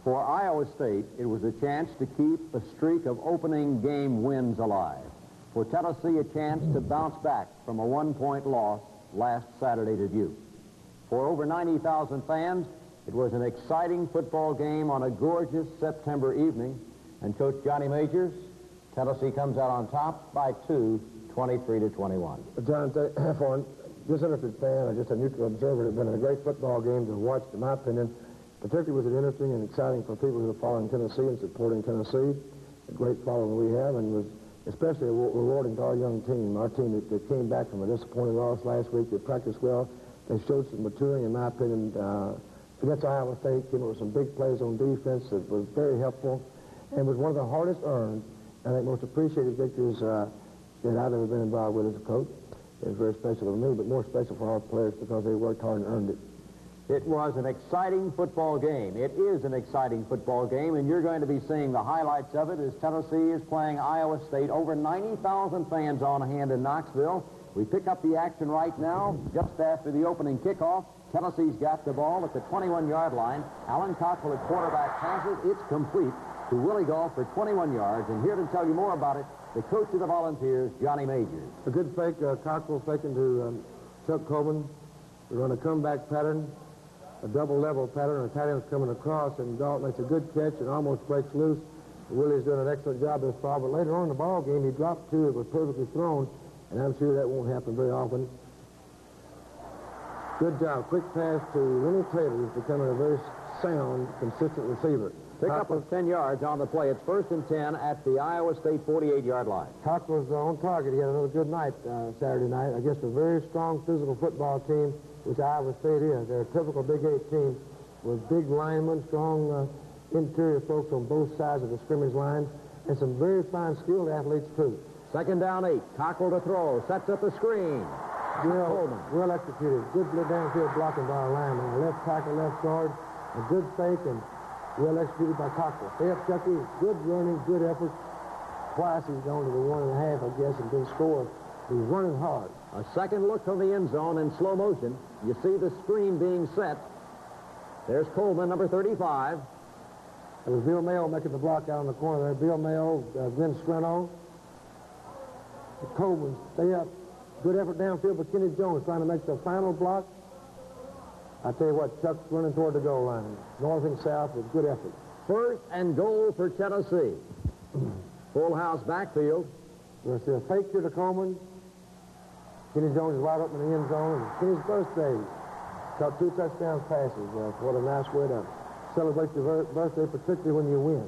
For Iowa State, it was a chance to keep a streak of opening game wins alive. For Tennessee, a chance to bounce back from a one-point loss last Saturday to Duke. For over 90,000 fans, it was an exciting football game on a gorgeous September evening. And Coach Johnny Majors, Tennessee comes out on top by 2, 23-21. John, for a disinterested fan or just a neutral observer, it's been a great football game to watch, in my opinion. Particularly was it interesting and exciting for people who are following Tennessee and supporting Tennessee. A great following we have, and was especially rewarding to our young team. Our team that came back from a disappointing loss last week. They practiced well. They showed some maturing, in my opinion, against Iowa State. Came up with some big plays on defense that was very helpful, and was one of the hardest earned, I think, most appreciated victories that I've ever been involved with as a coach. It was very special to me, but more special for our players because they worked hard and earned it. It was an exciting football game. It is an exciting football game, and you're going to be seeing the highlights of it as Tennessee is playing Iowa State. Over 90,000 fans on hand in Knoxville. We pick up the action right now just after the opening kickoff. Tennessee's got the ball at the 21-yard line. Alan Cockrell at quarterback passes. It's complete to Willie Goff for 21 yards. And here to tell you more about it, the coach of the Volunteers, Johnny Majors. A good fake, Cockrell faking to Chuck Coleman. We run a comeback pattern. A double level pattern, and tight end's coming across, and Dalton makes a good catch and almost breaks loose. Willie's doing an excellent job this far, but later on in the ball game, he dropped two. It was perfectly thrown, and I'm sure that won't happen very often. Good job. Quick pass to Lenny Taylor, who's becoming a very sound, consistent receiver. Pick up of 10 yards on the play. It's 1st and 10 at the Iowa State 48-yard line. Cockrell's on target. He had another good night Saturday night against a very strong physical football team, which Iowa State is. They're a typical Big 8 team with big linemen, strong interior folks on both sides of the scrimmage line, and some very fine skilled athletes, too. 2nd down 8. Cockrell to throw. Sets up a screen. Well executed. Good downfield blocking by our lineman. A left tackle, left guard. A good fake and well executed by Cockrell. Stay up, Chucky. Good running, good effort. Twice he's gone to the 1.5, I guess, and didn't score. He's running hard. A second look from the end zone in slow motion. You see the screen being set. There's Coleman, number 35. It was Bill Mayo making the block out on the corner there. Bill Mayo, Glenn Streno. Coleman, stay up. Good effort downfield for Kenny Jones trying to make the final block. I tell you what, Chuck's running toward the goal line. North and south with good effort. 1st and goal for Tennessee. Full house backfield. We'll see a fake here to Coleman. Kenny Jones is right up in the end zone. And Kenny's birthday. Caught 2 touchdown passes. What a nice way to celebrate your birthday, particularly when you win.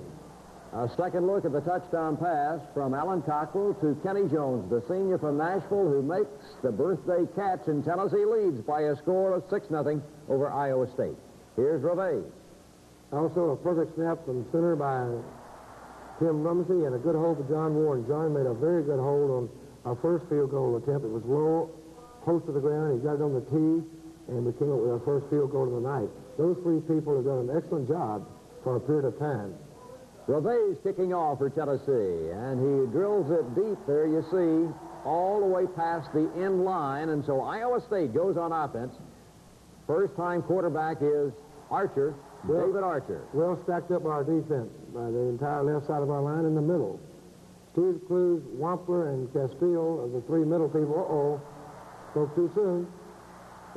A second look at the touchdown pass from Alan Cockrell to Kenny Jones, the senior from Nashville, who makes the birthday catch, and Tennessee leads by a score of 6-0 over Iowa State. Here's Reveiz. Also a perfect snap from center by Tim Rumsey, and a good hold for John Warren. John made a very good hold on our first field goal attempt. It was low, close to the ground. He got it on the tee, and we came up with our first field goal of the night. Those 3 people have done an excellent job for a period of time. Reveiz kicking off for Tennessee, and he drills it deep there, you see, all the way past the end line, and so Iowa State goes on offense. First-time quarterback is Archer, David Archer. Well stacked up by our defense, by the entire left side of our line in the middle. Steve Clues, Wampler, and Castile are the 3 middle people. Spoke too soon.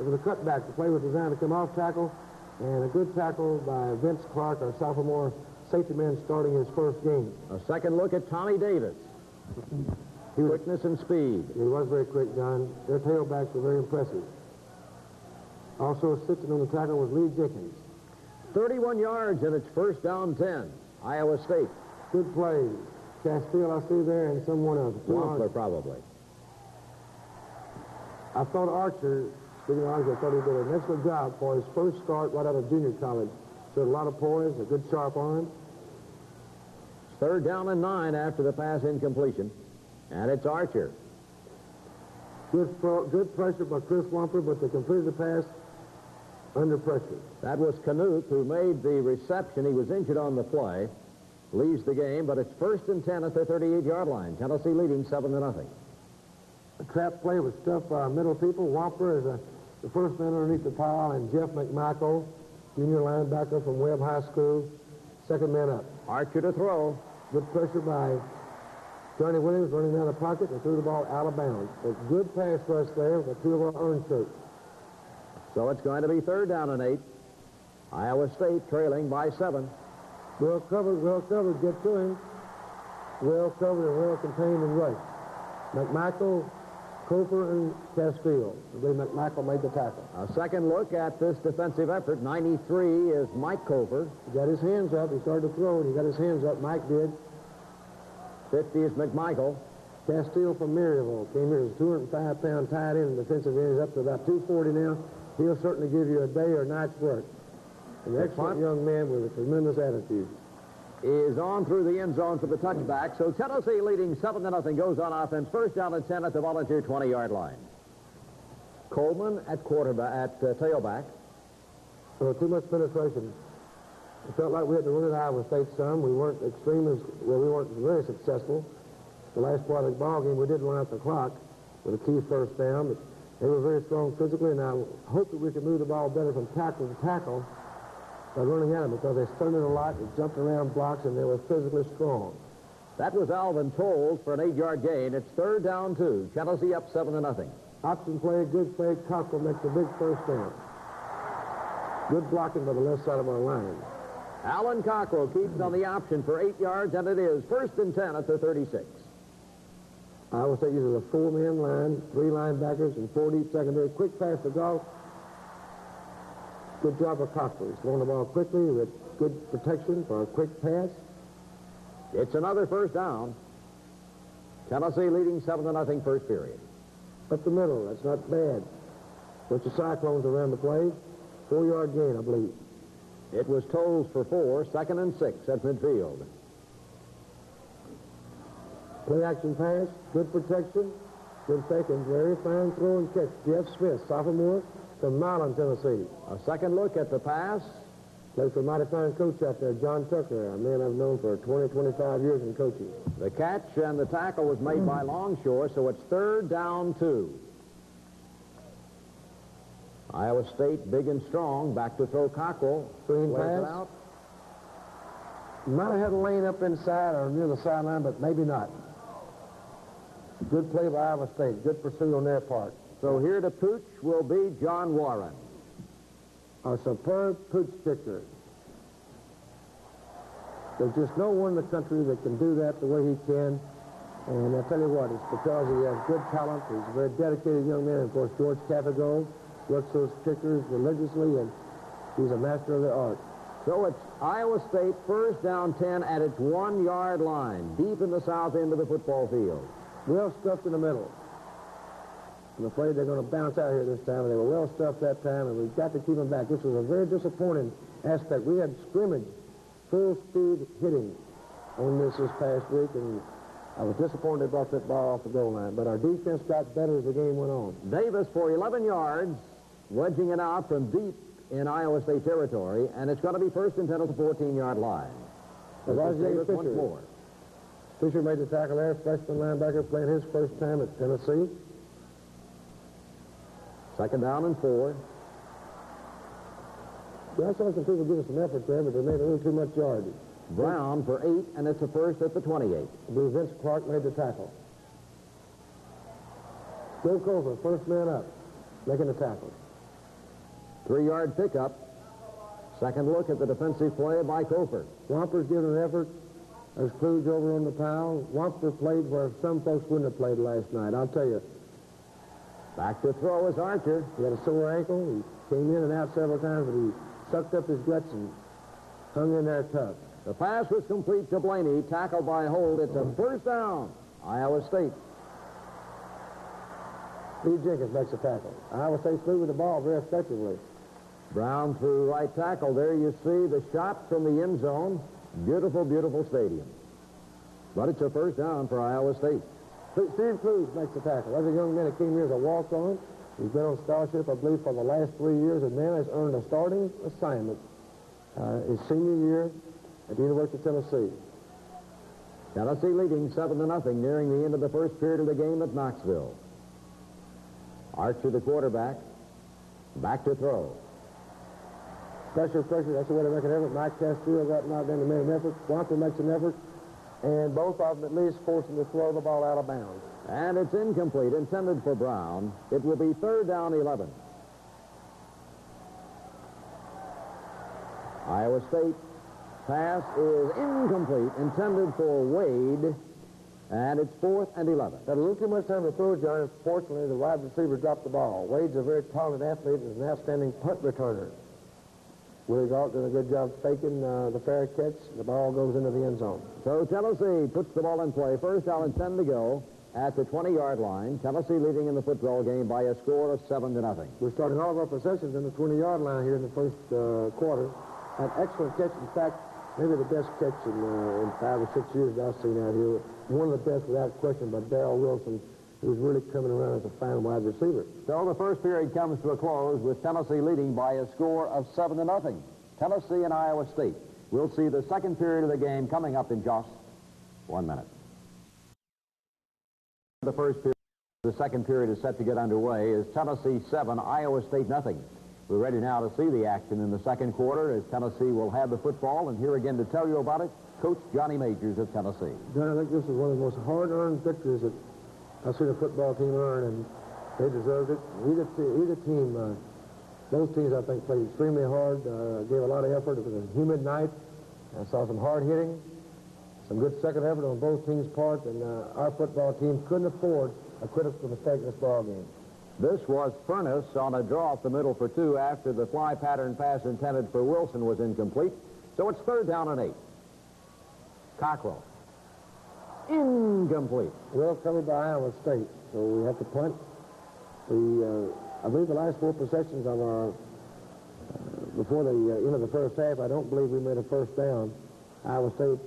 It was a cutback. The play was designed to come off tackle, and a good tackle by Vince Clark, our sophomore safety man starting his first game. A second look at Tommy Davis. Quickness and speed. He was very quick, John. Their tailbacks were very impressive. Also assisting on the tackle was Lee Jenkins. 31 yards, and it's 1st down 10. Iowa State. Good play. Castile, I see there, and someone else. Wampler, probably. I thought Archer, speaking of Archer, I thought he did an excellent job for his first start right out of junior college. Showed a lot of poise, a good sharp arm. 3rd down and 9 after the pass incompletion. And it's Archer. Good pressure by Chris Wampler, but they completed the pass under pressure. That was Knuth, who made the reception. He was injured on the play. Leaves the game, but it's 1st and 10 at the 38-yard line. Tennessee leading 7-0. A trap play was stuffed by our middle people. Wampler is the first man underneath the pile, and Jeff McMichael, junior linebacker from Webb High School, Second man up. Archer to throw. Good pressure by Johnny Williams running down the pocket and threw the ball out of bounds. A good pass rush there with 2 of our own shirts. So it's going to be 3rd down and 8. Iowa State trailing by 7. Well covered, get to him. Well covered and well contained and rushed. McMichael, Cooper, and Castile. I believe McMichael made the tackle. A second look at this defensive effort. 93 is Mike Cooper. He got his hands up. He started to throw, and he got his hands up. Mike did. 50 is McMichael. Castile from Maryville came here as a 205-pound tight end and defensive end. He's up to about 240 now. He'll certainly give you a day or night's work. An excellent young man with a tremendous attitude. Is on through the end zone for the touchback. So Tennessee leading 7-0 goes on offense. 1st down and 10 at the Volunteer 20-yard line. Coleman at tailback. So too much penetration. It felt like we had to run at Iowa State some. We weren't we weren't very successful. The last part of the ball game, we did run out the clock with a key 1st down, but they were very strong physically, and I hope that we can move the ball better from tackle to tackle by running at them, because they spun it a lot, they jumped around blocks, and they were physically strong. That was Alvin Tolles for an 8-yard gain. It's 3rd down 2. Tennessee up 7-0. Option play, good play. Cockrell makes a big 1st down. Good blocking by the left side of our line. Alan Cockrell keeps on the option for 8 yards, and it is 1st and 10 at the 36. Iowa State uses a 4-man line, 3 linebackers, and 4 deep secondary. Quick pass to Goff. Good job of Cockrell. He's throwing the ball quickly with good protection for a quick pass. It's another 1st down. Tennessee leading 7-0 first period. Up the middle. That's not bad. Bunch of Cyclones around the play. 4-yard gain, I believe. It was Tolles for 4, 2nd and 6 at midfield. Play action pass, good protection, good fake, and very fine throw and catch. Jeff Smith, sophomore from Milan, Tennessee. A second look at the pass. Plays for a mighty fine coach out there, John Tucker, a man I've known for 20, 25 years in coaching. The catch and the tackle was made by Longshore, so it's 3rd down 2. Iowa State big and strong. Back to throw Cockrell. Screen pass. Out. Might have had a lane up inside or near the sideline, but maybe not. Good play by Iowa State. Good pursuit on their part. So here to pooch will be John Warren. A superb pooch kicker. There's just no one in the country that can do that the way he can. And I tell you what, it's because he has good talent. He's a very dedicated young man. Of course, George Cafago works those kickers religiously, and he's a master of the art. So it's Iowa State 1st down 10 at its 1-yard line, deep in the south end of the football field. Well stuffed in the middle. I'm afraid they're going to bounce out here this time. They were well stuffed that time, and we've got to keep them back. This was a very disappointing aspect. We had scrimmage, full-speed hitting on this past week, and I was disappointed they brought that ball off the goal line. But our defense got better as the game went on. Davis for 11 yards, wedging it out from deep in Iowa State territory, and it's going to be 1st and 10 at the 14-yard line. Davis once more. Fisher made the tackle there, freshman linebacker playing his 1st time at Tennessee. 2nd down and 4. Yeah, I saw some people giving some effort there, but they made a little too much yardage. Brown for 8, and it's a 1st at the 28. I believe Vince Clark made the tackle. Joe Cover, 1st man up, making the tackle. 3-yard pickup. Second look at the defensive play by Cofer. Wamper's giving an effort. There's Kluge over on the pile. Wamper played where some folks wouldn't have played last night. I'll tell you. Back to throw is Archer. He had a sore ankle. He came in and out several times, but he sucked up his guts and hung in there tough. The pass was complete to Blaney. Tackled by Holt. It's a 1st down. Iowa State. Lee Jenkins makes a tackle. Iowa State's moving the ball very effectively. Brown through right tackle. There you see the shot from the end zone. Beautiful, beautiful stadium. But it's a 1st down for Iowa State. Steve Kluge makes the tackle. That's a young man that came here as a walk-on. He's been on scholarship, I believe, for the last 3 years, and now has earned a starting assignment his senior year at the University of Tennessee. Tennessee leading 7-0, nearing the end of the first period of the game at Knoxville. Archer, the quarterback. Back to throw. Pressure, that's the way to make an effort. Mike Castillo got knocked down to make an effort. Swanson makes an effort. And both of them at least force him to throw the ball out of bounds. And it's incomplete, intended for Brown. It will be 3rd down 11. Iowa State pass is incomplete, intended for Wade. And it's 4th and 11. Got a little too much time to throw, John. Fortunately, the wide receiver dropped the ball. Wade's a very talented athlete and is an outstanding punt returner. Willie Galt did a good job faking the fair catch. The ball goes into the end zone. So Tennessee puts the ball in play. 1st down and 10 to go at the 20-yard line. Tennessee leading in the football game by a score of 7-0. We're starting all of our possessions in the 20-yard line here in the first quarter. An excellent catch. In fact, maybe the best catch in 5 or 6 years that I've seen out here. One of the best, without question, by Darrell Wilson, who's really coming around as a fine wide receiver. So the first period comes to a close with Tennessee leading by a score of 7-0. Tennessee and Iowa State. We'll see the second period of the game coming up in just 1 minute. The first period, the second period is set to get underway. Is Tennessee 7, Iowa State nothing. We're ready now to see the action in the second quarter as Tennessee will have the football. And here again to tell you about it, Coach Johnny Majors of Tennessee. John, I think this is one of the most hard-earned victories that I've seen a football team earn, and they deserved it. Either team, those teams, I think, played extremely hard, gave a lot of effort. It was a humid night. I saw some hard hitting, some good second effort on both teams' part, and our football team couldn't afford a critical mistake in this ball game. This was Furness on a draw up the middle for 2 after the fly pattern pass intended for Wilson was incomplete. So it's 3rd down and 8. Cockrell. Incomplete. Well covered by Iowa State, so we have to punt. I believe the last 4 possessions of our, before the end of the first half, I don't believe we made a first down. Iowa State,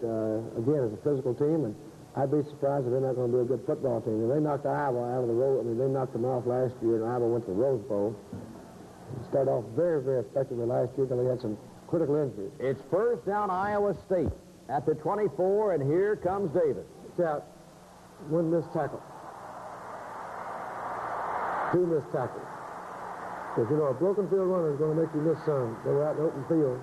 again, is a physical team, and I'd be surprised if they're not going to be a good football team. And they knocked Iowa out of the road. I mean, they knocked them off last year, and Iowa went to the Rose Bowl. They started off very, very effectively last year until they had some critical injuries. It's 1st down Iowa State at the 24, and here comes Davis. It's out. 1 missed tackle. 2 missed tackles. Because, you know, a broken field runner is going to make you miss some. They were out in the open field.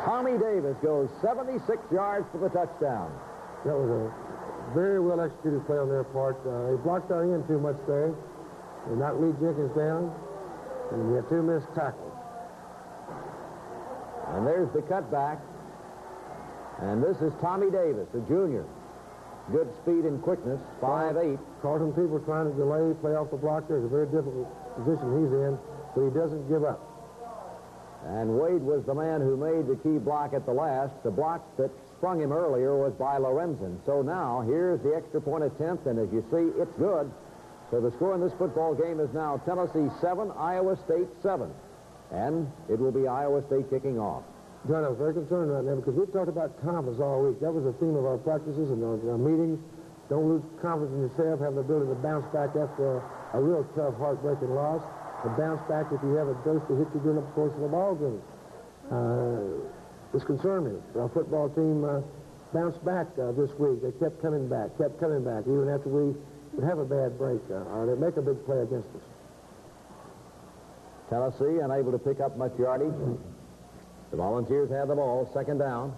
Tommy Davis goes 76 yards for the touchdown. That was a very well executed play on their part. They blocked our end too much there. They knocked Lee Jenkins down. And we had 2 missed tackles. And there's the cutback. And this is Tommy Davis, a junior. Good speed and quickness, 5'8". Carlton people trying to delay, play off the blocker. It's a very difficult position he's in, but he doesn't give up. And Wade was the man who made the key block at the last. The block that sprung him earlier was by Lorenzen. So now, here's the extra point attempt, and as you see, it's good. So the score in this football game is now Tennessee 7, Iowa State 7. And it will be Iowa State kicking off. John, I was very concerned right now because we've talked about confidence all week. That was the theme of our practices and our meetings. Don't lose confidence in yourself, have the ability to bounce back after a real tough, heartbreaking loss. To bounce back if you have a dose to hit you during the course of the ball game. This concerned me. Our football team bounced back this week. They kept coming back, even after we would have a bad break or they make a big play against us. Tennessee unable to pick up much yardage. The Volunteers have the ball, 2nd down.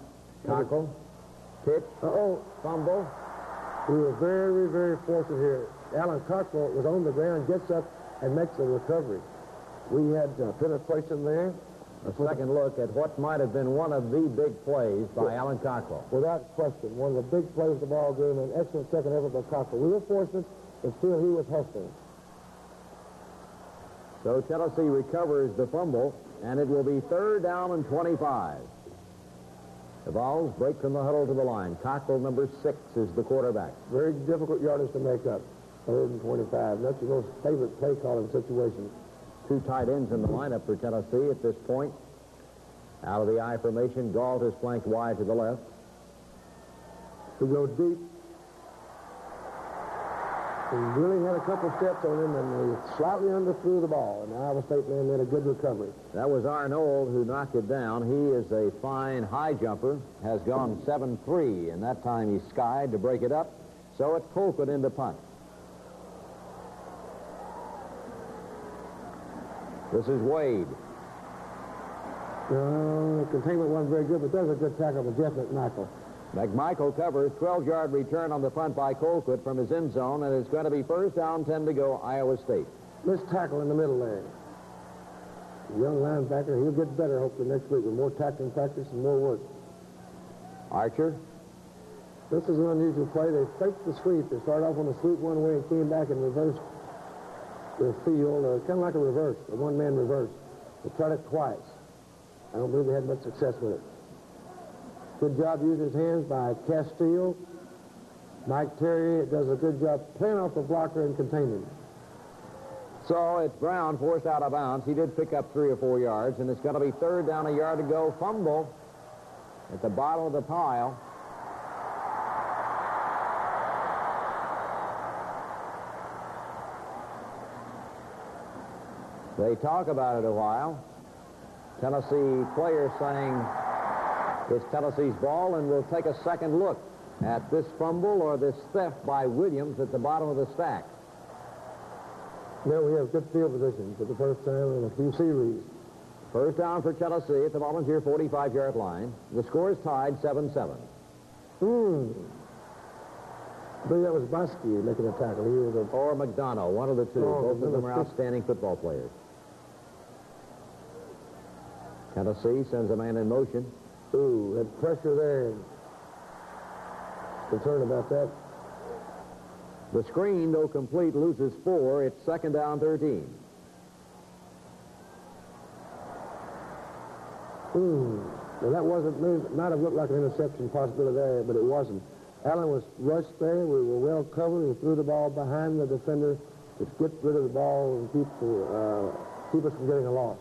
Cockrell, pitch, fumble. We were very, very fortunate here. Alan Cockrell was on the ground, gets up, and makes a recovery. We had penetration there. A second look at what might have been one of the big plays by Alan Cockrell. Without question, one of the big plays of the ball game, an excellent second effort by Cockrell. We were fortunate, but still he was hustling. So Tennessee recovers the fumble, and it will be 3rd down and 25. The Vols break from the huddle to the line. Cockrell, number 6, is the quarterback. Very difficult yardage to make up. 3rd and 25. That's your most favorite play calling situation. 2 tight ends in the lineup for Tennessee at this point. Out of the I formation, Galt is flanked wide to the left. We go deep. He really had a couple steps on him, and he slightly underthrew the ball. And the Iowa State man made a good recovery. That was Arnold who knocked it down. He is a fine high jumper, has gone 7-3, and that time he skied to break it up. So it's Colquitt into punt. This is Wade. Containment wasn't very good, but that was a good tackle by Jeff McMichael. McMichael covers 12-yard return on the punt by Colquitt from his end zone, and it's going to be first down, 10 to go, Iowa State. Let's tackle in the middle there. The young linebacker, he'll get better hopefully next week with more tackling practice and more work. Archer. This is an unusual play. They faked the sweep. They started off on the sweep one way and came back and reversed the field, kind of like a reverse, a one-man reverse. They tried it twice. I don't believe they had much success with it. Good job using his hands by Castile. Mike Terry does a good job playing off the blocker and containing. So it's Brown forced out of bounds. He did pick up 3 or 4 yards, and it's going to be third down, a yard to go. Fumble at the bottom of the pile. They talk about it a while. Tennessee players saying it's Tennessee's ball, and we'll take a second look at this fumble or this theft by Williams at the bottom of the stack. Now we have good field position for the first time in a few series. First down for Tennessee at the Volunteer 45-yard line. The score is tied 7-7. I believe that was Bosky making a tackle. He was or McDonough, one of the two. Both of them are outstanding football players. Tennessee sends a man in motion. Ooh, that pressure there. Concerned about that. The screen, though complete, loses 4. It's second down, 13. Well, that might have looked like an interception possibility there, but it wasn't. Allen was rushed there. We were well covered. He threw the ball behind the defender to get rid of the ball and keep us from getting a loss.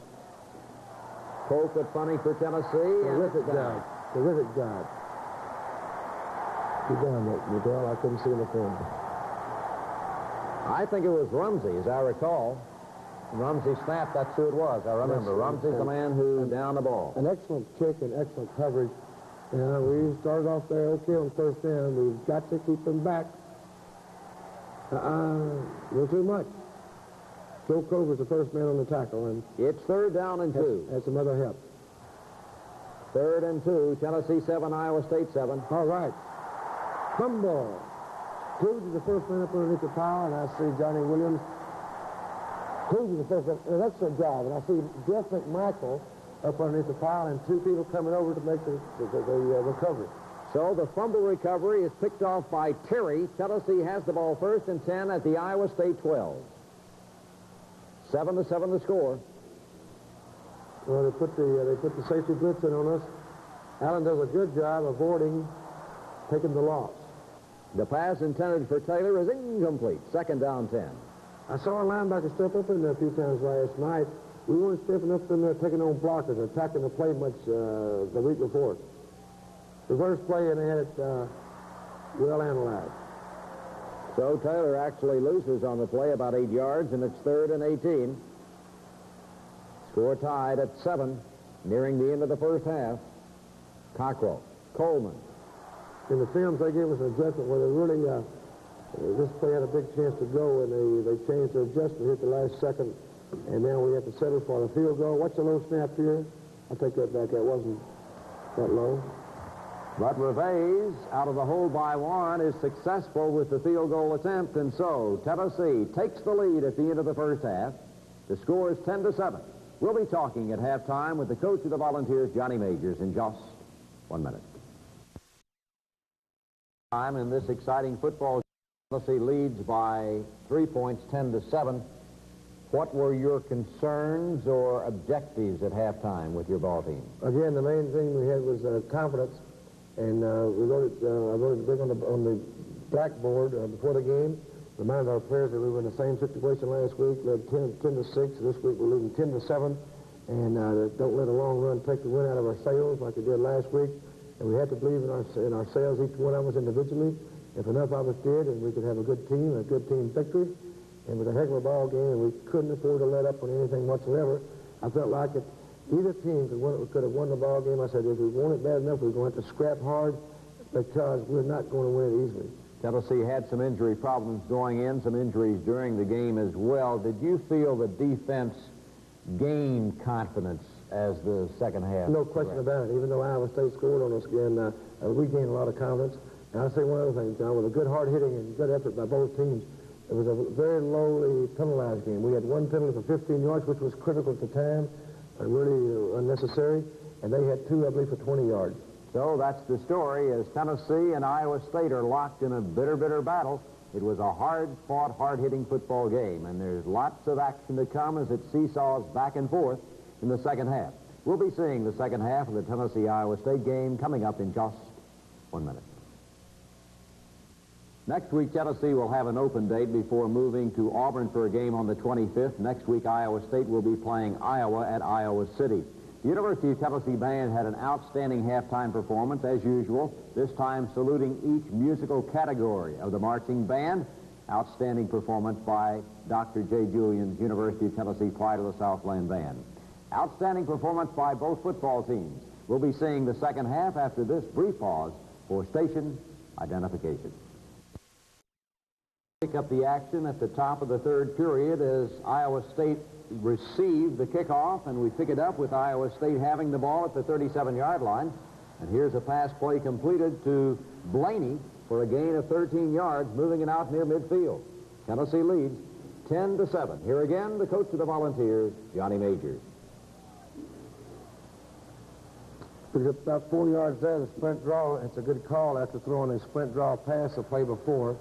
Colquitt punting for Tennessee. Terrific job. Terrific job. Keep down, Miguel. I couldn't see in the film. I think it was Rumsey, as I recall. Rumsey snapped, that's who it was. I remember. Rumsey's the man who downed the ball. An excellent kick and excellent coverage. We started off there okay on first down. We've got to keep them back. A little too much. Joe Cover's the first man on the tackle, and it's third down and 2. That's another help. Third and 2. Tennessee 7, Iowa State 7. All right. Fumble. Cruz is the first man up underneath the pile, and I see Johnny Williams. Cruz is the first man. An excellent job, and I see Jeff McMichael up underneath the pile and 2 people coming over to make the recovery. So the fumble recovery is picked off by Terry. Tennessee has the ball first and 10 at the Iowa State 12. 7-7 the score. Well, they put the safety blitz in on us. Allen does a good job avoiding taking the loss. The pass intended for Taylor is incomplete. Second down, 10. I saw a linebacker step up in there a few times last night. We weren't stepping up in there taking on blockers or attacking the play much the week before. Reverse play, and they had it well analyzed. So Taylor actually loses on the play about 8 yards, and it's third and 18. Score tied at 7, nearing the end of the first half. Cockrell, Coleman. In the films, they gave us an adjustment where they really, this play had a big chance to go, and they changed their adjustment here at the last second, and now we have to settle for the field goal. What's the low snap here? I'll take that back. That wasn't that low. But Reveiz, out of the hole by 1, is successful with the field goal attempt, and so Tennessee takes the lead at the end of the first half. The score is 10-7. We'll be talking at halftime with the coach of the Volunteers, Johnny Majors, in just 1 minute. Time in this exciting football, Tennessee leads by 3 points, 10-7. What were your concerns or objectives at halftime with your ball team? Again, the main thing we had was confidence. And I wrote it big on the blackboard before the game. Reminded our players that we were in the same situation last week, led 10-6. This week we're leading 10-7. And don't let a long run take the wind out of our sails like we did last week. And we had to believe in ourselves, each one of us individually. If enough of us did, and we could have a good team victory. And with a heck of a ball game, and we couldn't afford to let up on anything whatsoever. I felt like if either team could have won the ball game, I said, if we want it bad enough, we're going to have to scrap hard because we're not going to win it easily. Tennessee had some injury problems going in, some injuries during the game as well. Did you feel the defense gained confidence as the second half. No question about it. Even though Iowa State scored on us again, we gained a lot of confidence. And I'll say one other thing, John, with a good hard hitting and good effort by both teams, it was a very lowly penalized game. We had one penalty for 15 yards, which was critical at the time, but really unnecessary. And they had two, I believe, for 20 yards. So that's the story as Tennessee and Iowa State are locked in a bitter, bitter battle. It was a hard-fought, hard-hitting football game, and there's lots of action to come as it seesaws back and forth in the second half. We'll be seeing the second half of the Tennessee-Iowa State game coming up in just 1 minute. Next week, Tennessee will have an open date before moving to Auburn for a game on the 25th. Next week, Iowa State will be playing Iowa at Iowa City. The University of Tennessee Band had an outstanding halftime performance, as usual, this time saluting each musical category of the marching band. Outstanding performance by Dr. J. Julian's University of Tennessee Pride of the Southland Band. Outstanding performance by both football teams. We'll be seeing the second half after this brief pause for station identification. Pick up the action at the top of the third period as Iowa State received the kickoff, and we pick it up with Iowa State having the ball at the 37-yard line. And here's a pass play completed to Blaney for a gain of 13 yards, moving it out near midfield. Tennessee leads 10-7. Here again, the coach of the Volunteers, Johnny Majors. Picked up about 4 yards there, the sprint draw. It's a good call after throwing a sprint draw pass the play before,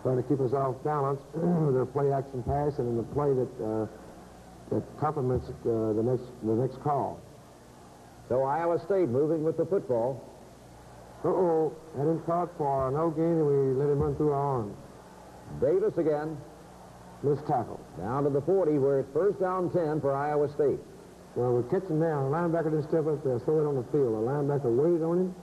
trying to keep us off balance with their play action pass and in the play that complements the next call. So Iowa State moving with the football. Uh-oh, that didn't caught for no gain, and we let him run through our arms. Davis again. Missed tackle. Down to the 40 where it's first down 10 for Iowa State. Well, we're catching down. The linebacker didn't step up there, throw it on the field. The linebacker waited on him.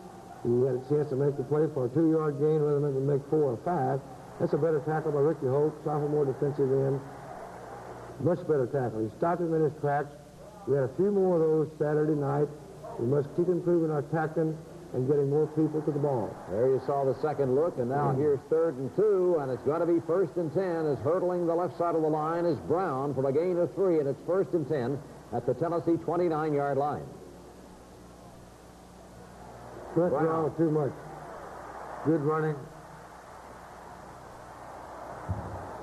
He had a chance to make the play for a 2-yard gain rather than make 4 or 5. That's a better tackle by Ricky Holt, sophomore defensive end. Much better tackle. He stopped him in his tracks. We had a few more of those Saturday night. We must keep improving our tackling and getting more people to the ball. There you saw the second look, and now here's 3rd and 2, and it's going to be 1st and 10 as hurtling the left side of the line is Brown for a gain of 3, and it's 1st and 10 at the Tennessee 29-yard line. Front draw too much. Good running.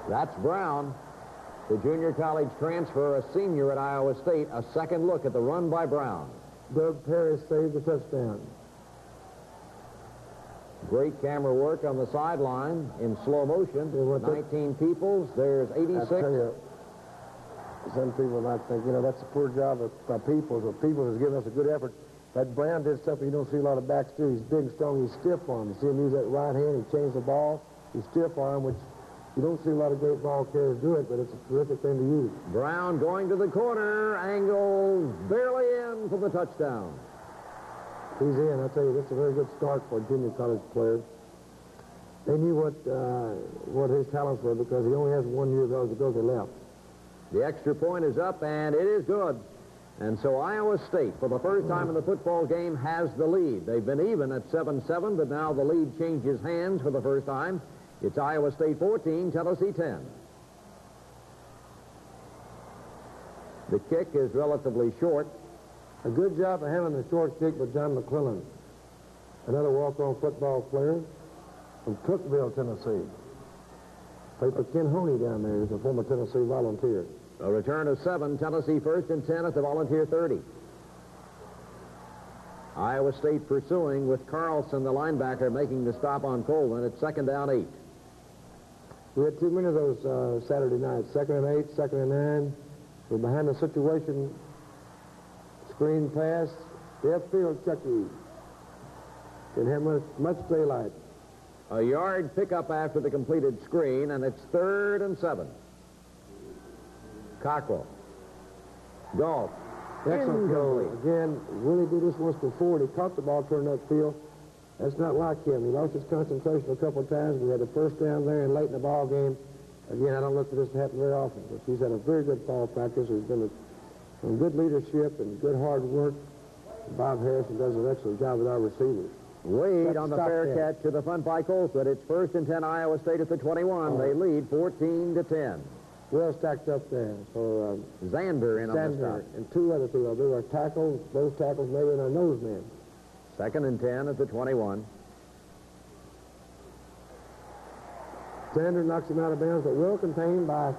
That's Brown, the junior college transfer, a senior at Iowa State. A second look at the run by Brown. Doug Perry saved the touchdown. Great camera work on the sideline in slow motion. 19 peoples. There's 86. I tell you, some people might think, that's a poor job of Peoples. But Peoples has given us a good effort. That Brown did stuff you don't see a lot of backs do. He's big, strong, he's stiff arm. You see him use that right hand, he changed the ball. He's stiff arm, which you don't see a lot of great ball carriers do it, but it's a terrific thing to use. Brown going to the corner, angle barely in for the touchdown. He's in. I tell you, that's a very good start for a junior college player. They knew what his talents were because he only has 1 year to go to left. The extra point is up, and it is good. And so Iowa State, for the first time in the football game, has the lead. They've been even at 7-7, but now the lead changes hands for the first time. It's Iowa State 14, Tennessee 10. The kick is relatively short. A good job of having the short kick by John McClellan, another walk-on football player from Cookville, Tennessee. Played for Ken Honey down there. He's a former Tennessee Volunteer. A return of 7, Tennessee 1st and 10 at the Volunteer 30. Iowa State pursuing with Carlson, the linebacker, making the stop on Coleman. It's 2nd down 8. We had too many of those Saturday nights. 2nd and 8, 2nd and 9. We're behind the situation. Screen pass. Left field, Chucky. Didn't have much daylight. A yard pickup after the completed screen, and it's 3rd and 7. Cockrell. Golf. Excellent goal. Again, Willie did this once before, and he caught the ball turning upfield. That's not like him. He lost his concentration a couple of times. We had the first down there and late in the ball game. Again, I don't look for this to happen very often, but he's had a very good fall practice. He's been some good leadership and good hard work. Bob Harrison does an excellent job with our receivers. Wade on the fair catch to the front by Colquitt. It's 1st and 10, Iowa State at the 21. They lead 14-10. well stacked up there. So Zander in on the Zander stop. and two other people. They were tackles, both tackles maybe in our nose men. 2nd and 10 at the 21. Zander knocks him out of bounds, but well contained by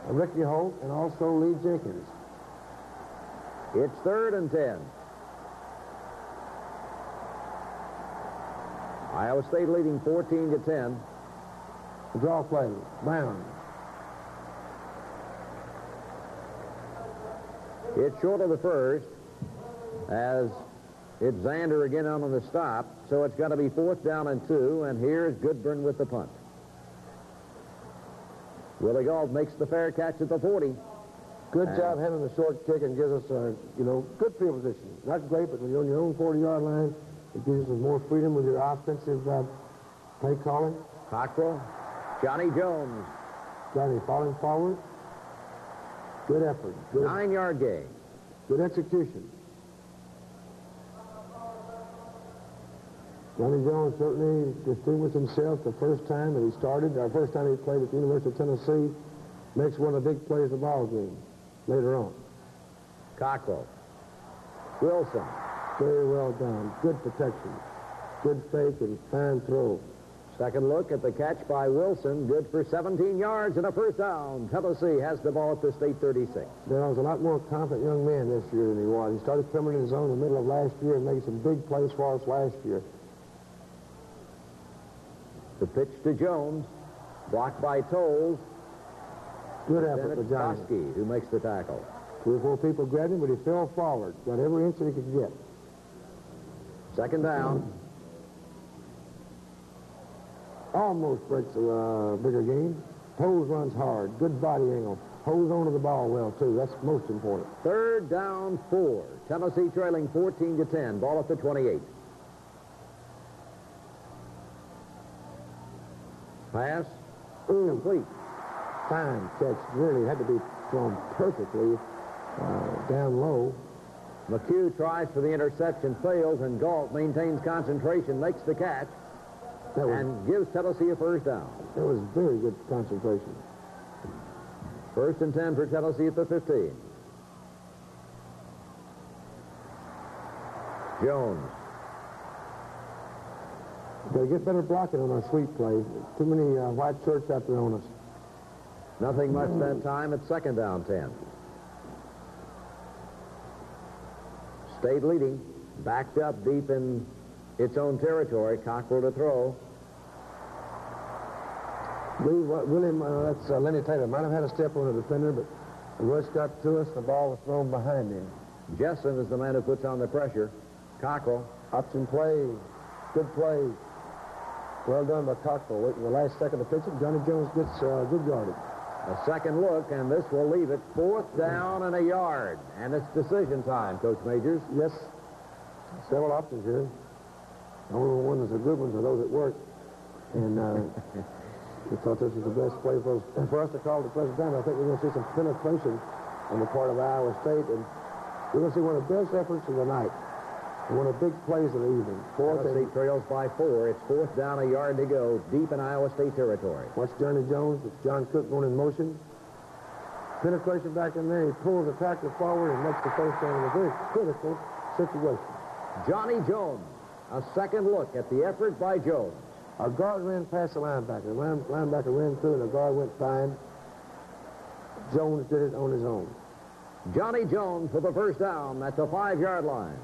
Ricky Holt and also Lee Jenkins. It's 3rd and 10. Iowa State leading 14-10. The draw play. Brown. It's short of the first, as it's Zander again on the stop, so it's going to be 4th down and 2, and here's Goodburn with the punt. Willie Galt makes the fair catch at the 40. Good job having the short kick and gives us a, good field position. Not great, but when you're on your own 40-yard line, it gives us more freedom with your offensive play calling. Cockrell, Johnny Jones. Johnny falling forward. Good effort. Good 9-yard gain. Good execution. Johnny Jones certainly distinguished himself the first time that he started, our first time he played at the University of Tennessee. Makes one of the big plays of the ball game later on. Cockrell. Wilson. Very well done. Good protection. Good fake and fine throw. Second look at the catch by Wilson. Good for 17 yards and a first down. Tennessee has the ball at the state 36. There was a lot more confident young man this year than he was. He started coming in his own in the middle of last year and made some big plays for us last year. The pitch to Jones. Blocked by Tolles. Good effort Then for it's Johnny. Toski who makes the tackle. 3 or 4 people grabbed him, but he fell forward. Got every inch that he could get. 2nd down. Almost breaks a bigger game. Toes runs hard. Good body angle. Holds onto the ball well, too. That's most important. 3rd down 4. Tennessee trailing 14-10. Ball at the 28. Pass. Complete. Fine catch. Really had to be thrown perfectly down low. McHugh tries for the interception, fails, and Galt maintains concentration, makes the catch, and gives Tennessee a first down. That was very good concentration. 1st and 10 for Tennessee at the 15. Jones. Got to get better blocking on our sweep play. Too many white shirts out there on us. Nothing much that time at 2nd down 10. State leading, backed up deep in its own territory. Cockrell to throw. William, that's Lenny Taylor. Might have had a step on the defender, but the rush got to us. The ball was thrown behind him. Jessen is the man who puts on the pressure. Cockrell. Option play. Good play. Well done by Cockrell. In the last second of pitching, Johnny Jones gets good yardage. A second look, and this will leave it 4th down and a yard. And it's decision time, Coach Majors. Yes. Several options here. The only one that's a good one are those that work. And we thought this was the best play for us to call at the present time. I think we're going to see some penetration on the part of Iowa State. And we're going to see one of the best efforts of the night. And one of the big plays of the evening. Tennessee trails by 4. It's 4th down, a yard to go, deep in Iowa State territory. Watch Johnny Jones. It's John Cook going in motion. Penetration back in there. He pulls the tackle forward and makes the first down in a very critical situation. Johnny Jones. A second look at the effort by Jones. Our guard ran past the linebacker. The linebacker ran through, and the guard went fine. Jones did it on his own. Johnny Jones for the first down at the 5-yard line.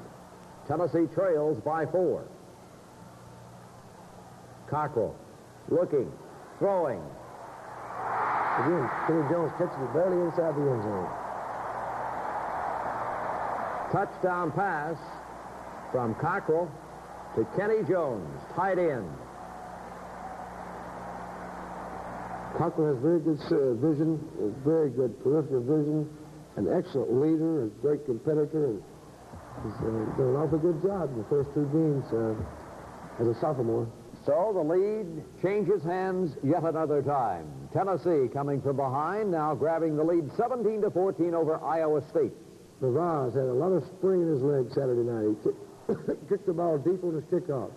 Tennessee trails by 4. Cockrell looking, throwing. Again, Kenny Jones catches it barely inside the end zone. Touchdown pass from Cockrell to Kenny Jones, tight end. Cockrell has very good vision, very good peripheral vision, an excellent leader, a great competitor, and he's done an awfully good job in the first 2 games as a sophomore. So the lead changes hands yet another time. Tennessee coming from behind, now grabbing the lead 17-14 over Iowa State. Reveiz had a lot of spring in his leg Saturday night. He kicked the ball deep on his kickoff.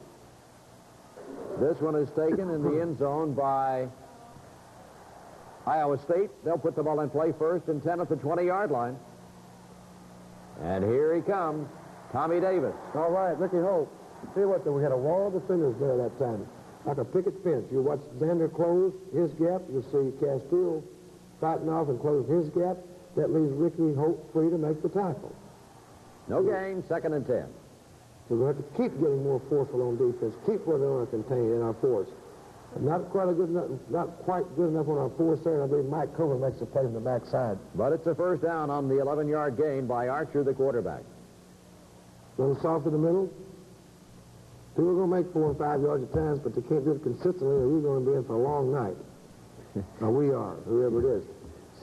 This one is taken in the end zone by Iowa State, they'll put the ball in play first and 10 at the 20-yard line. And here he comes, Tommy Davis. All right, Ricky Hope. See what, we had a wall of defenders there that time. Like a picket fence. You watch Xander close his gap. You'll see Castile fighting off and close his gap. That leaves Ricky Hope free to make the tackle. No gain, 2nd and 10. So we'll have to keep getting more forceful on defense. Keep what they want to contain in our force. Not quite good enough on our force there, and I believe Mike Cover makes a play from the backside. But it's a first down on the 11-yard gain by Archer, the quarterback. A little soft in the middle. People are going to make 4 and 5 yards at times, but they can't do it consistently, or you're going to be in for a long night. Or we are, whoever it is.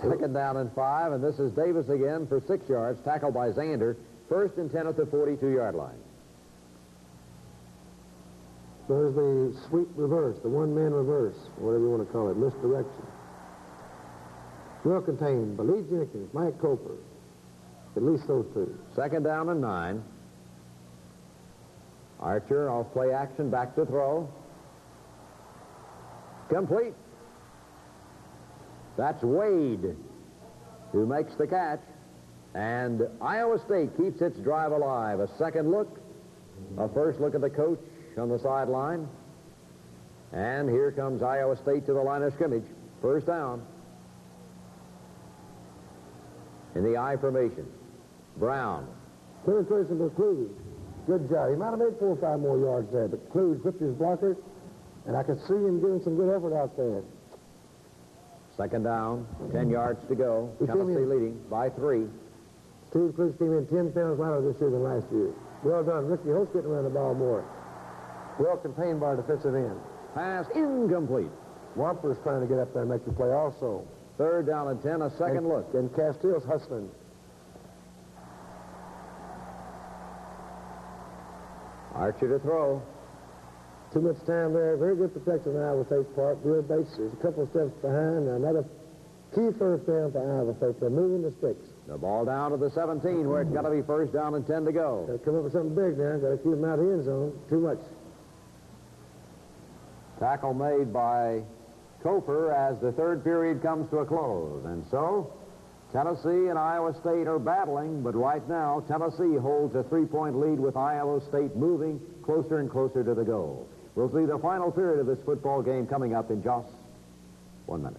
2nd down and 5, and this is Davis again for 6 yards, tackled by Xander. 1st and 10 at the 42-yard line. There's the sweep reverse, the one-man reverse, whatever you want to call it, misdirection. Well contained by Lee Jenkins, Mike Coper. At least those two. 2nd down and 9. Archer off play action, back to throw. Complete. That's Wade who makes the catch. And Iowa State keeps its drive alive. A second look, a first look at the coach on the sideline. And here comes Iowa State to the line of scrimmage. First down. In the I formation. Brown. Penetration by Kluge. Good job. He might have made 4 or 5 more yards there, but Kluge whipped his blocker, and I could see him giving some good effort out there. 2nd down, 10 yards to go. Tennessee leading by 3. Steve Kluge came in 10 pounds lighter this year than last year. Well done. Ricky Hope's getting around the ball more. Well contained by our defensive end. Pass incomplete. Wamper's trying to get up there and make the play also. 3rd down and 10, a second look. And Castile's hustling. Archer to throw. Too much time there. Very good protection on Iowa State's part. Bill Bates is a couple of steps behind. Another key first down for Iowa State. They're moving the sticks. The ball down to the 17 where it's got to be 1st down and 10 to go. Got to come up with something big now. Got to keep them out of the end zone. Too much. Tackle made by Cofer as the 3rd period comes to a close. And so, Tennessee and Iowa State are battling, but right now, Tennessee holds a 3-point lead with Iowa State moving closer and closer to the goal. We'll see the final period of this football game coming up in just 1 minute.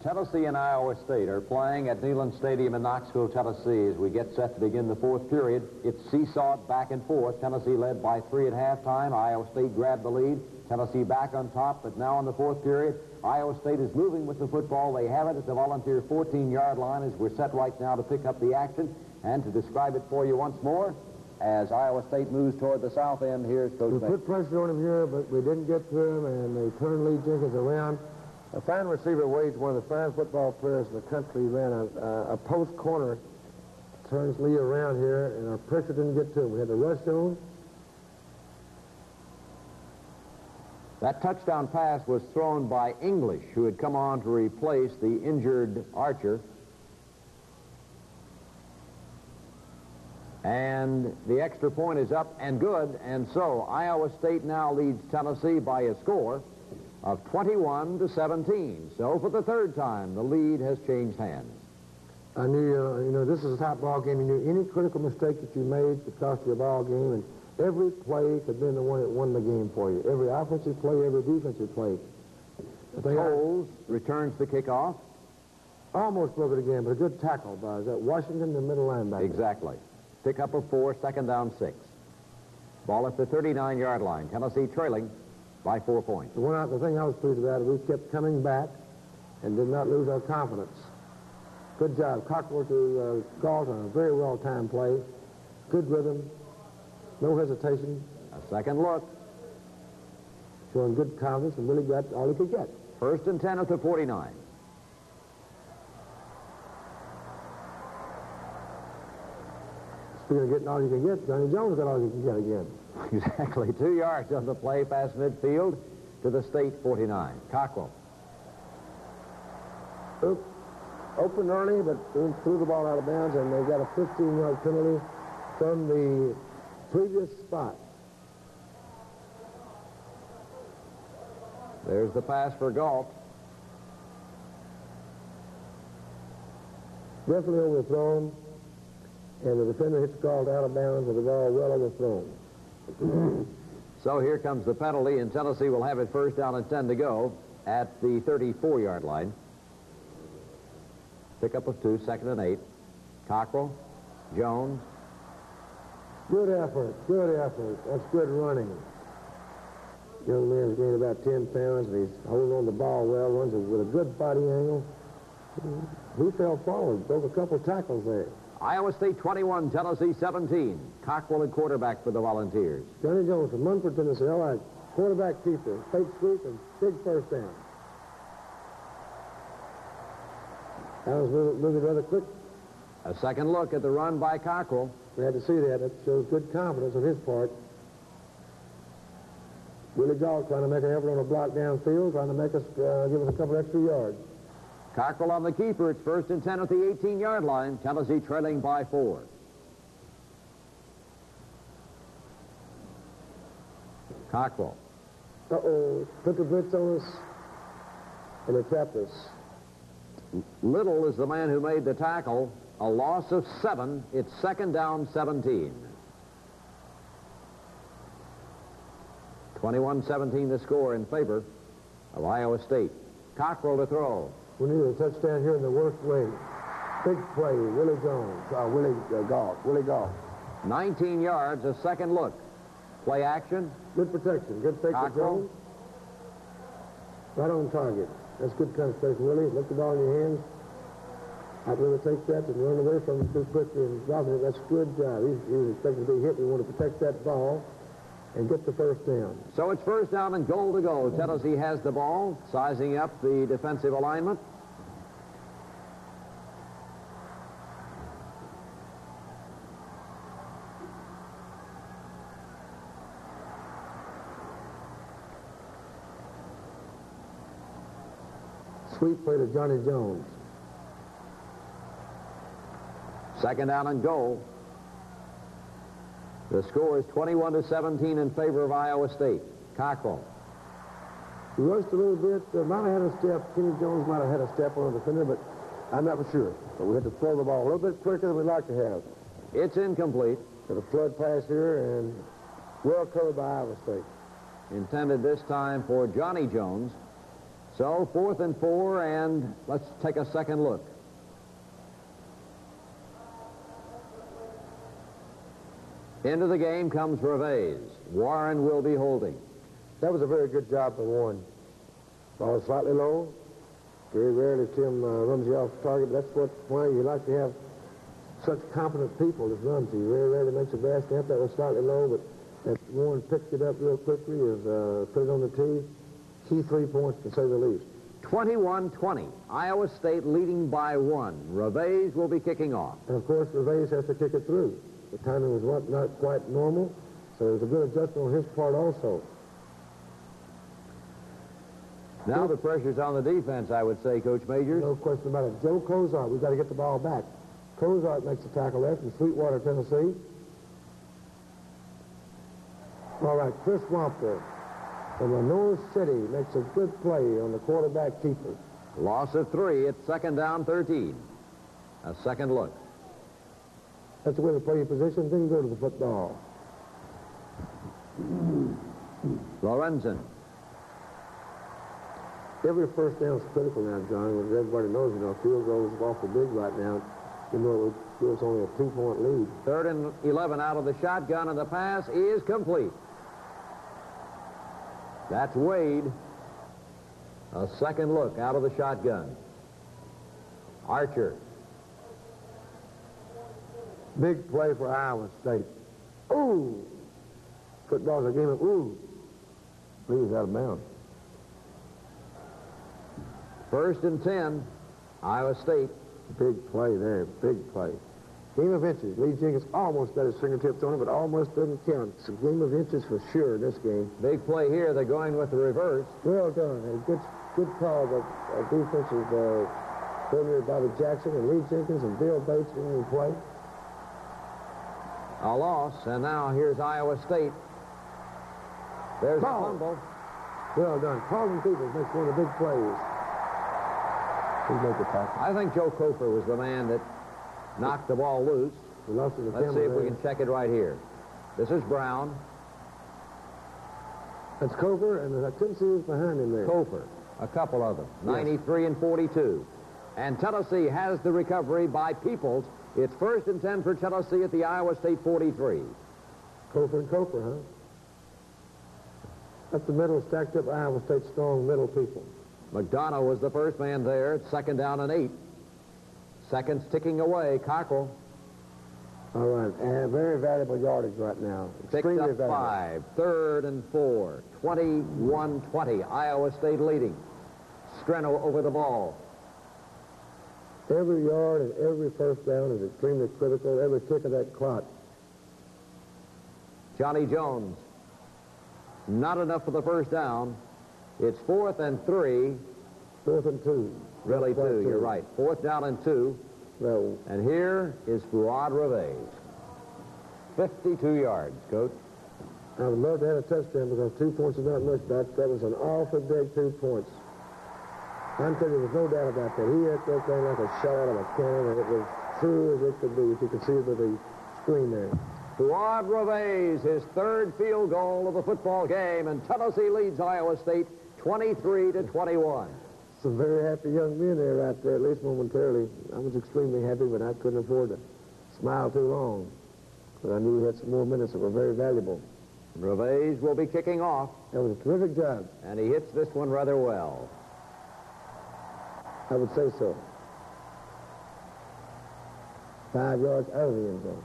Tennessee and Iowa State are playing at Neyland Stadium in Knoxville, Tennessee. As we get set to begin the 4th period, it's seesawed back and forth. Tennessee led by 3 at halftime. Iowa State grabbed the lead. Tennessee back on top, but now in the 4th period, Iowa State is moving with the football. They have it at the Volunteer 14-yard line as we're set right now to pick up the action. And to describe it for you once more, as Iowa State moves toward the south end, here's Coach We put pressure on him here, but we didn't get to him, and they turned Lee Jenkins around. A fine receiver, Wade's one of the fine football players in the country. He ran a post corner, turns Lee around here, and our pressure didn't get to him. We had the rush on. That touchdown pass was thrown by English, who had come on to replace the injured Archer. And the extra point is up and good, and so Iowa State now leads Tennessee by a score of 21-17. So for the 3rd time, the lead has changed hands. I knew, this is a top ball game. You knew any critical mistake that you made could cost you a ball game, and every play could have been the one that won the game for you. Every offensive play, every defensive play. Coles returns the kickoff. Almost broke it again, but a good tackle by Washington, the middle linebacker. Exactly. Pick up of 4, 2nd down 6. Ball at the 39-yard line. Tennessee trailing by 4 points. The thing I was pleased about is we kept coming back and did not lose our confidence. Good job. Cockrell to Galton, a very well-timed play. Good rhythm. No hesitation. A second look. Showing good confidence and really got all he could get. 1st and 10 at the 49. Speaking of getting all you can get, Johnny Jones got all you can get again. Exactly. 2 yards on the play past midfield to the State 49. Cockrell. Open early, but threw the ball out of bounds, and they got a 15-yard penalty from the previous spot. There's the pass for Galt. Definitely overthrown, and the defender hits the call out of bounds with the ball well overthrown. So here comes the penalty, and Tennessee will have it first down and 10 to go at the 34-yard line. Pickup of 2, 2nd and 8. Cockrell, Jones. Good effort, good effort. That's good running. Young man's gained about 10 pounds, and he's holding on the ball well, runs it with a good body angle. He fell forward, broke a couple tackles there. Iowa State 21, Tennessee 17. Cockrell at quarterback for the Volunteers. Johnny Jones from Munford, Tennessee. All right, quarterback keeper, fake sweep, and big first down. Allen's moving rather quick. A second look at the run by Cockrell. We had to see that. That shows good confidence on his part. Willie Gall trying to make an effort on a block downfield, trying to make us give us a couple extra yards. Cockrell on the keeper. It's 1st and 10 at the 18-yard line. Tennessee trailing by 4. Cockrell. Uh-oh. Put the blitz on us, and they trapped us. Little is the man who made the tackle. A loss of 7. It's 2nd down, 17. 21-17 the score in favor of Iowa State. Cockrell to throw. We need a touchdown here in the worst way. Big play, Willie Jones. Willie Gall. 19 yards, a second look. Play action. Good protection. Good fake for Jones. Right on target. That's good concentration, Willie. Look the ball in your hands. I'd rather take that than run away from him too quickly and dropping it. That's a good job. He was expecting to be hit. We want to protect that ball and get the first down. So it's first down and goal to go. Tennessee has the ball, sizing up the defensive alignment. Sweet play to Johnny Jones. Second down and goal. The score is 21-17 in favor of Iowa State. Cockrell. He rushed a little bit. Might have had a step. Kenny Jones might have had a step on the defender, but I'm not for sure. But we had to throw the ball a little bit quicker than we'd like to have. It's incomplete. Got a flood pass here, and well covered by Iowa State. Intended this time for Johnny Jones. So 4th and 4, and let's take a second look. Into the game comes Reveiz. Warren will be holding. That was a very good job for Warren. Ball was slightly low. Very rarely Tim runs you off target, but that's why you like to have such competent people that run to you. Very rarely makes a bad snap. That was slightly low, but that Warren picked it up real quickly, put it on the tee. Key 3 points, to say the least. 21-20. Iowa State leading by 1. Reveiz will be kicking off. And, of course, Reveiz has to kick it through. The timing was not quite normal, so it was a good adjustment on his part also. Now the pressure's on the defense, I would say, Coach Majors. No question about it. Joe Cozart, we've got to get the ball back. Cozart makes the tackle there from Sweetwater, Tennessee. All right, Chris Wampler from Lenore City makes a good play on the quarterback keeper. Loss of 3. It's 2nd down, 13. A second look. That's the way to play your position. Then go to the football. Lorenzen. Every first down is critical now, John. As everybody knows, field goal is awful big right now. It was only a 2-point lead. 3rd and 11 out of the shotgun, and the pass is complete. That's Wade. A second look out of the shotgun. Archer. Big play for Iowa State. Ooh! Football's a game of ooh. Leaves out of bounds. 1st and 10. Iowa State. Big play there. Big play. Game of inches. Lee Jenkins almost got his fingertips on it, but almost doesn't count. It's a game of inches for sure in this game. Big play here. They're going with the reverse. Well done. A good call by defensive coordinator Bobby Jackson and Lee Jenkins and Bill Bates in the play. A loss, and now here's Iowa State. There's a fumble. Well done. Carlton Peters makes one of the big plays. He made the tackle. I think Joe Cofer was the man that knocked the ball loose. We lost the Let's see if we can check it right here. This is Brown. That's Cofer, and I couldn't see who's behind him there. Cofer, a couple of them, Yes. 93 and 42. And Tennessee has the recovery by Peoples. It's 1st and 10 for Tennessee at the Iowa State 43. Cofer and Cofer, huh? That's the middle stacked up Iowa State strong middle people. McDonough was the first man there. It's 2nd down and 8. Seconds ticking away. Cockrell All right, and very valuable yardage right now. picked Extremely up valuable. 5. 3rd and 4. 21-20. Iowa State leading. Streno over the ball. Every yard and every first down is extremely critical. Every tick of that clock. Johnny Jones. Not enough for the first down. It's 4th and 3. 4th and 2. Really 4th 2, and you're right. 4th down and 2. Well, And here is Faud Reveiz. 52 yards, Coach. I would love to have a touchdown because 2 points is not much, but that was an awful big 2 points. I'm telling you, there's no doubt about that. He hit that thing like a shot out of a cannon, and it was true as it could be, as you can see by the screen there. Faud Reveiz, his 3rd field goal of the football game, and Tennessee leads Iowa State 23-21. Some very happy young men there right there, at least momentarily. I was extremely happy, but I couldn't afford to smile too long because I knew we had some more minutes that were very valuable. Reveiz will be kicking off, That was a terrific job. and he hits this one rather well. I would say so. 5 yards out of the end zone.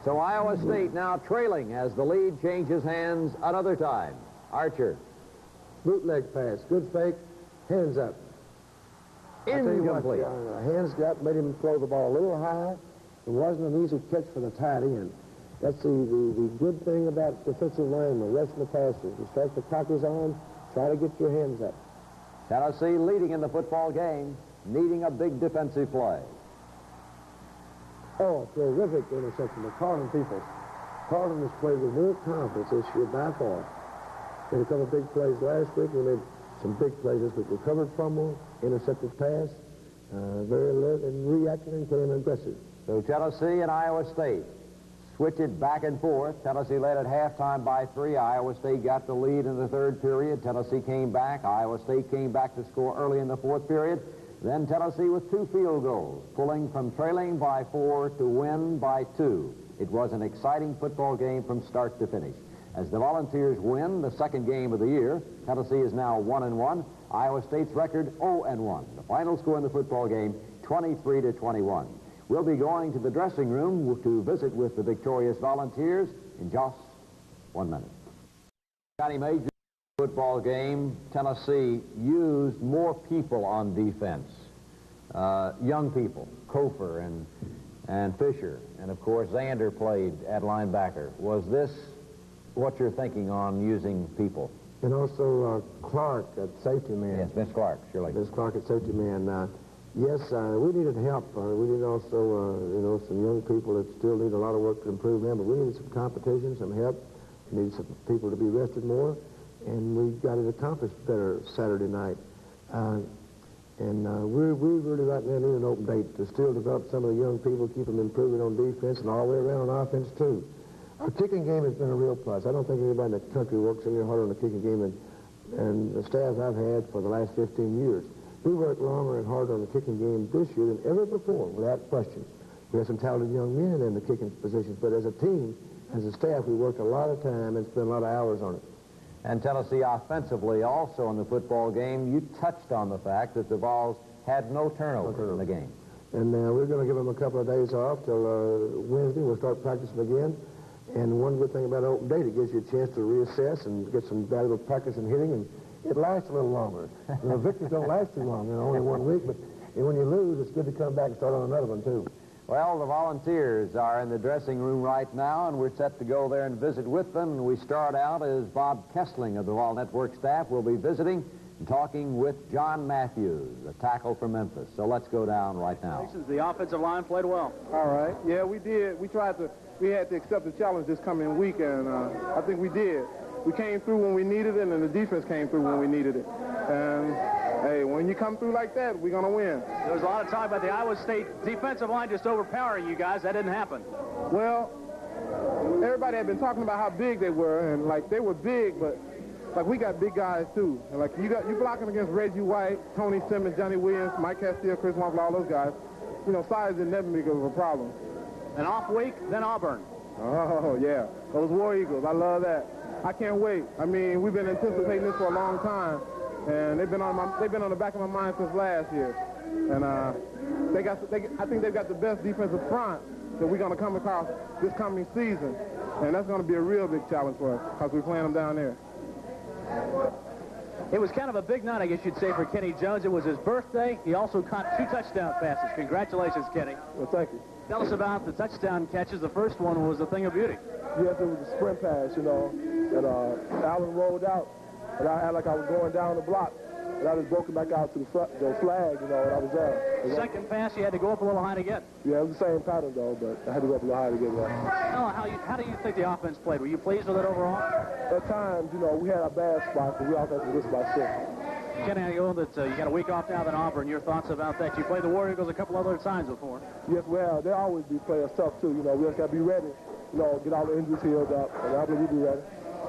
So Iowa State now trailing as the lead changes hands another time. Archer. Bootleg pass, good fake, hands up. I tell you what, Incomplete. hands got made him throw the ball a little high. It wasn't an easy catch for the tight end. That's the good thing about defensive linemen, rushing the passes. You start to cock his arm, try to get your hands up. Tennessee leading in the football game, needing a big defensive play. Oh, terrific interception by Carlton Peoples. Carlton has played with more confidence this year by far. Made a couple of big plays last week. We made some big plays this week. Recovered fumble, intercepted pass, very alert and reacting and playing aggressive. So Tennessee and Iowa State switch it back and forth. Tennessee led at halftime by 3. Iowa State got the lead in the 3rd period. Tennessee came back. Iowa State came back to score early in the 4th period. Then Tennessee with 2 field goals, pulling from trailing by 4 to win by 2. It was an exciting football game from start to finish. As the Volunteers win the 2nd game of the year, Tennessee is now 1-1. Iowa State's record 0-1. The final score in the football game, 23-21. We'll be going to the dressing room to visit with the victorious Volunteers in just 1 minute. Johnny Major football game, Tennessee used more people on defense. Young people, Cofer and Fisher, and of course Zander played at linebacker. Was this what you're thinking on using people? And also Clark at safety man. Yes, Miss Clark, surely. Miss Clark at safety man. Yes, we needed help. We needed also, some young people that still need a lot of work to improve them, but we needed some competition, some help. We needed some people to be rested more, and we got it accomplished better Saturday night. We really right now need an open date to still develop some of the young people, keep them improving on defense and all the way around on offense, too. Our kicking game has been a real plus. I don't think anybody in the country works any harder on the kicking game than the staffs I've had for the last 15 years. We worked longer and harder on the kicking game this year than ever before, without question. We have some talented young men in the kicking positions, but as a team, as a staff, we worked a lot of time and spent a lot of hours on it. And Tennessee offensively also in the football game, you touched on the fact that the Vols had no turnover in the game. And we're going to give them a couple of days off till Wednesday. We'll start practicing again. And one good thing about an open date, it gives you a chance to reassess and get some valuable practice and hitting, and it lasts a little longer. Victories don't last too long, only 1 week, but when you lose, it's good to come back and start on another one, too. Well, the Volunteers are in the dressing room right now, and we're set to go there and visit with them. And we start out as Bob Kessling of the Vol Network staff will be visiting and talking with John Matthews, a tackle from Memphis. So let's go down right now. The offensive line played well. All right. Yeah, we did. We had to accept the challenge this coming week, and I think we did. We came through when we needed it, and the defense came through when we needed it. And hey, when you come through like that, we're going to win. There was a lot of talk about the Iowa State defensive line just overpowering you guys. That didn't happen. Well, everybody had been talking about how big they were, and, like, they were big, but, like, we got big guys, too. And, like, you blocking against Reggie White, Tony Simmons, Johnny Williams, Mike Castile, Chris Wampler, all those guys. You know, size isn't never big of a problem. An off week, then Auburn. Oh, yeah. Those War Eagles, I love that. I can't wait. I mean, we've been anticipating this for a long time, and they've been on the back of my mind since last year. And I think they've got the best defensive front that we're going to come across this coming season, and that's going to be a real big challenge for us because we're playing them down there. It was kind of a big night, I guess you'd say, for Kenny Jones. It was his birthday. He also caught 2 touchdown passes. Congratulations, Kenny. Well, thank you. Tell us about the touchdown catches. The first one was a thing of beauty. Yes, it was a sprint pass, you know, that Allen rolled out, and I had like I was going down the block, and I just broke it back out to the flag, you know, and I was there. Second pass, you had to go up a little high to get. Yeah, it was the same pattern, though, but I had to go up a little high to get there. How do you think the offense played? Were you pleased with it overall? At times, you know, we had our bad spots, but we also had some good spots, too. Kenny, I know that you got a week off now than Auburn. Your thoughts about that? You played the War Eagles a couple other times before. Yes, well, they always be playing tough, too. You know, we just got to be ready, you know, get all the injuries healed up, and I believe we'll be ready.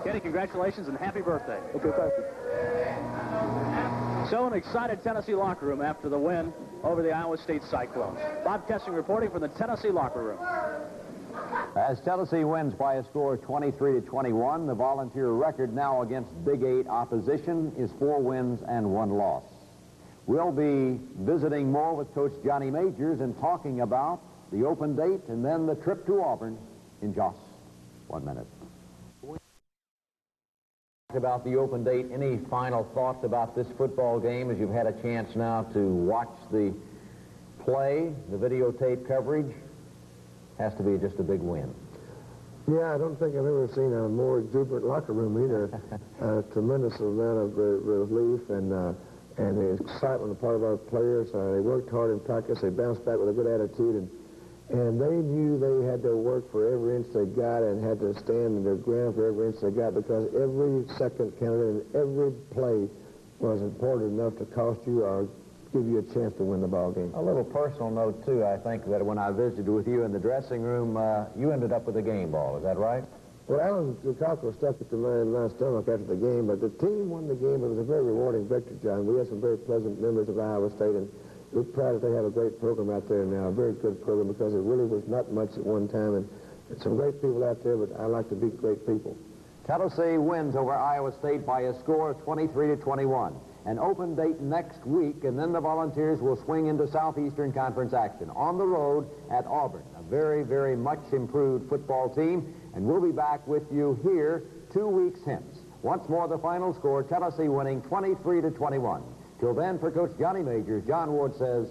Kenny, congratulations and happy birthday. Okay, thank you. So an excited Tennessee locker room after the win over the Iowa State Cyclones. Bob Kessing reporting from the Tennessee locker room. As Tennessee wins by a score of 23-21, the Volunteer record now against Big 8 opposition is 4 wins and 1 loss. We'll be visiting more with Coach Johnny Majors and talking about the open date and then the trip to Auburn in just 1 minute. About the open date, any final thoughts about this football game as you've had a chance now to watch the play, the videotape coverage? Has to be just a big win. Yeah, I don't think I've ever seen a more exuberant locker room either. A tremendous amount of relief and the excitement on the part of our players. They worked hard in practice. They bounced back with a good attitude, and they knew they had to work for every inch they got and had to stand their ground for every inch they got because every second counted and every play was important enough to cost you or give you a chance to win the ball game. A little personal note, too, I think that when I visited with you in the dressing room, you ended up with a game ball. Is that right? Well, Alan Dukakis stuck it to my stomach after the game, but the team won the game. It was a very rewarding victory, John. We had some very pleasant members of Iowa State, and we're proud that they have a great program out there now, a very good program, because it really was not much at one time, and it's some great people out there, but I like to beat great people. Tennessee wins over Iowa State by a score of 23-21. An open date next week, and then the Volunteers will swing into Southeastern Conference action on the road at Auburn, a very, very much improved football team, and we'll be back with you here 2 weeks hence. Once more, the final score, Tennessee winning 23-21. Till then, for Coach Johnny Majors, John Ward says,